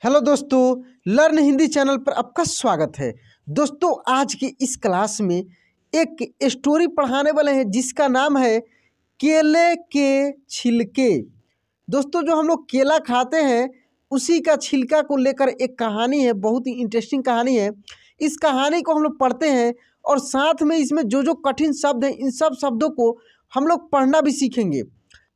Hello दोस्तों, learn Hindi channel पर आपका स्वागत है। दोस्तों, आज की इस क्लास में एक स्टोरी पढ़ाने वाले हैं जिसका नाम है केले के छिलके। दोस्तों, जो हम लोग केला खाते हैं उसी का छिलका को लेकर एक कहानी है, बहुत ही इंटरेस्टिंग कहानी है। इस कहानी को हम लोग पढ़ते हैं और साथ में इसमें जो जो कठिन शब्द हैं इन सब शब्दों को हम लोग पढ़ना भी सीखेंगे।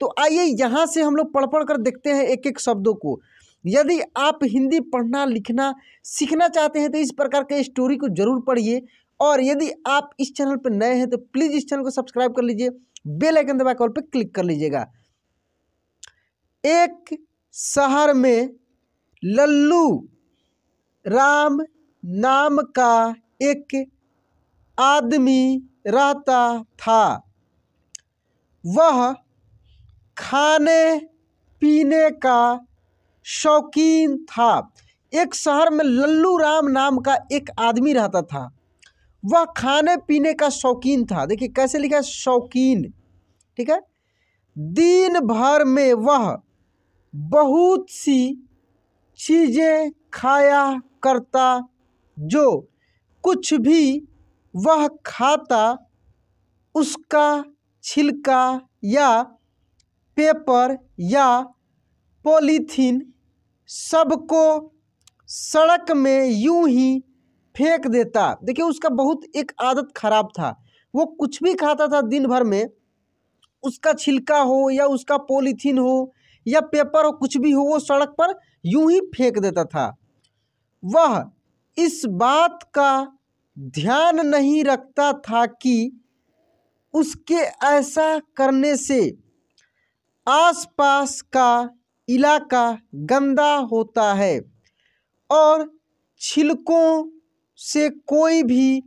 तो आइए यहाँ से हम लोग पढ़ कर देखते हैं एक एक शब्दों को। यदि आप हिंदी पढ़ना लिखना सीखना चाहते हैं तो इस प्रकार के स्टोरी को जरूर पढ़िए। और यदि आप इस चैनल पर नए हैं तो प्लीज़ इस चैनल को सब्सक्राइब कर लीजिए, बेल आइकन दबा कॉल पर क्लिक कर लीजिएगा। एक शहर में लल्लू राम नाम का एक आदमी रहता था। वह खाने पीने का शौकीन था। एक शहर में लल्लू राम नाम का एक आदमी रहता था। वह खाने पीने का शौकीन था। देखिए कैसे लिखा है, शौकीन। ठीक है। दिन भर में वह बहुत सी चीज़ें खाया करता। जो कुछ भी वह खाता उसका छिलका या पेपर या पॉलीथीन सबको सड़क में यूं ही फेंक देता। देखिए उसका बहुत एक आदत खराब था। वो कुछ भी खाता था दिन भर में, उसका छिलका हो या उसका पॉलीथीन हो या पेपर हो, कुछ भी हो, वो सड़क पर यूं ही फेंक देता था। वह इस बात का ध्यान नहीं रखता था कि उसके ऐसा करने से आसपास का इलाका गंदा होता है और छिलकों से कोई भी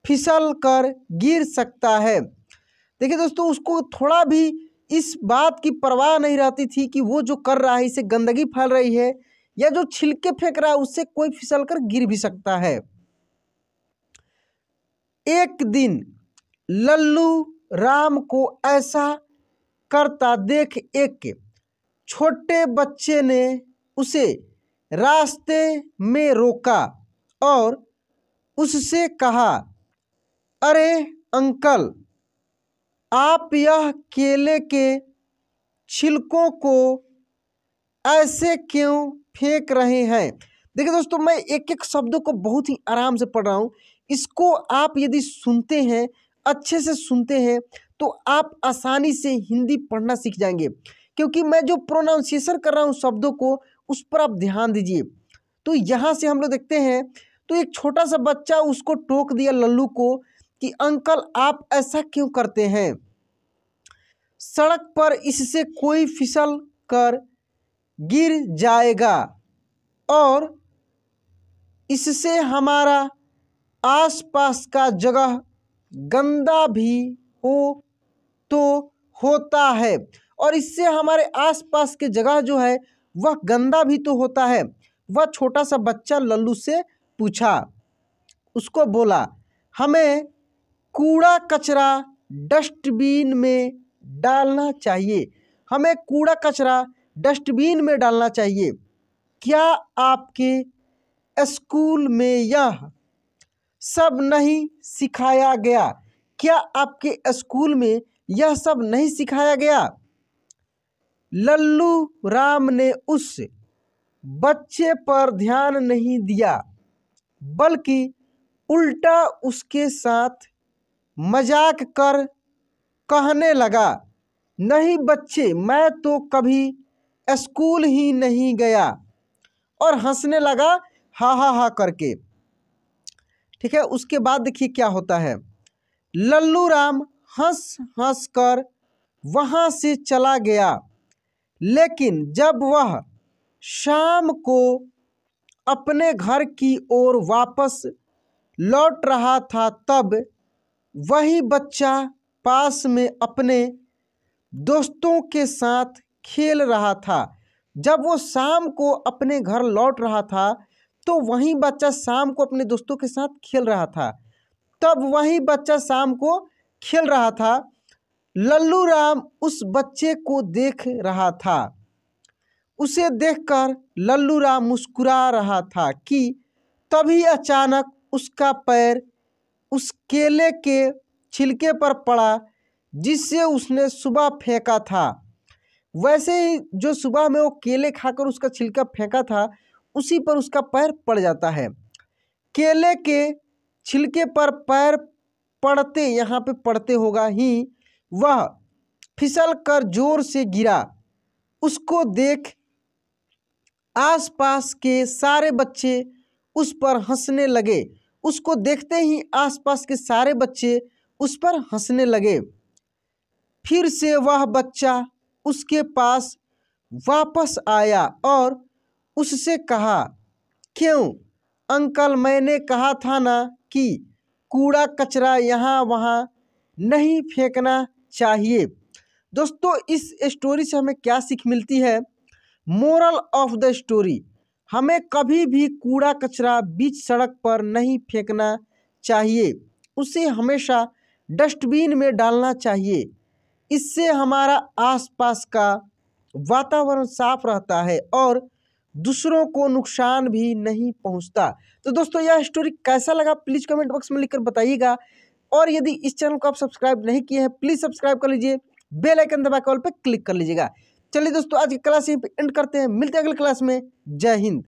फिसल कर गिर सकता है। देखिए दोस्तों, उसको थोड़ा भी इस बात की परवाह नहीं रहती थी कि वो जो कर रहा है इससे गंदगी फैल रही है या जो छिलके फेंक रहा है उससे कोई फिसल कर गिर भी सकता है। एक दिन लल्लू राम को ऐसा करता देख एक छोटे बच्चे ने उसे रास्ते में रोका और उससे कहा, अरे अंकल, आप यह केले के छिलकों को ऐसे क्यों फेंक रहे हैं। देखिए दोस्तों, मैं एक एक शब्दों को बहुत ही आराम से पढ़ रहा हूँ। इसको आप यदि सुनते हैं, अच्छे से सुनते हैं, तो आप आसानी से हिंदी पढ़ना सीख जाएंगे। क्योंकि मैं जो प्रोनाउंसिएशन कर रहा हूँ शब्दों को, उस पर आप ध्यान दीजिए। तो यहाँ से हम लोग देखते हैं, तो एक छोटा सा बच्चा उसको टोक दिया लल्लू को कि अंकल आप ऐसा क्यों करते हैं, सड़क पर इससे कोई फिसल कर गिर जाएगा और इससे हमारा आसपास का जगह गंदा भी हो तो होता है और इससे हमारे आसपास के जगह जो है वह गंदा भी तो होता है। वह छोटा सा बच्चा लल्लू से पूछा, उसको बोला, हमें कूड़ा कचरा डस्टबिन में डालना चाहिए। हमें कूड़ा कचरा डस्टबिन में डालना चाहिए। क्या आपके स्कूल में यह सब नहीं सिखाया गया? क्या आपके स्कूल में यह सब नहीं सिखाया गया? लल्लू राम ने उस बच्चे पर ध्यान नहीं दिया, बल्कि उल्टा उसके साथ मजाक कर कहने लगा, नहीं बच्चे, मैं तो कभी स्कूल ही नहीं गया, और हंसने लगा हा हा हा करके। ठीक है। उसके बाद देखिए क्या होता है। लल्लू राम हंस हंस कर वहाँ से चला गया। लेकिन जब वह शाम को अपने घर की ओर वापस लौट रहा था तब वही बच्चा पास में अपने दोस्तों के साथ खेल रहा था। जब वो शाम को अपने घर लौट रहा था तो वही बच्चा शाम को अपने दोस्तों के साथ खेल रहा था। तब वही बच्चा शाम को खेल रहा था। लल्लू राम उस बच्चे को देख रहा था। उसे देखकर लल्लू राम मुस्कुरा रहा था कि तभी अचानक उसका पैर उस केले के छिलके पर पड़ा जिससे उसने सुबह फेंका था। वैसे ही जो सुबह में वो केले खाकर उसका छिलका फेंका था, उसी पर उसका पैर पड़ जाता है। केले के छिलके पर पैर पड़ते, यहाँ पे पड़ते होगा ही, वह फिसल कर जोर से गिरा। उसको देख आसपास के सारे बच्चे उस पर हंसने लगे। उसको देखते ही आसपास के सारे बच्चे उस पर हंसने लगे। फिर से वह बच्चा उसके पास वापस आया और उससे कहा, क्यों अंकल, मैंने कहा था ना कि कूड़ा कचरा यहाँ वहाँ नहीं फेंकना चाहिए। दोस्तों, इस स्टोरी से हमें क्या सीख मिलती है? मोरल ऑफ द स्टोरी, हमें कभी भी कूड़ा कचरा बीच सड़क पर नहीं फेंकना चाहिए, उसे हमेशा डस्टबिन में डालना चाहिए। इससे हमारा आसपास का वातावरण साफ रहता है और दूसरों को नुकसान भी नहीं पहुंचता। तो दोस्तों, यह स्टोरी कैसा लगा प्लीज़ कमेंट बॉक्स में लिखकर बताइएगा। और यदि इस चैनल को आप सब्सक्राइब नहीं किए हैं, प्लीज़ सब्सक्राइब कर लीजिए, बेल आइकन दबा के ऑल पे क्लिक कर लीजिएगा। चलिए दोस्तों, आज की क्लास यहीं पे एंड करते हैं, मिलते हैं अगली क्लास में। जय हिंद।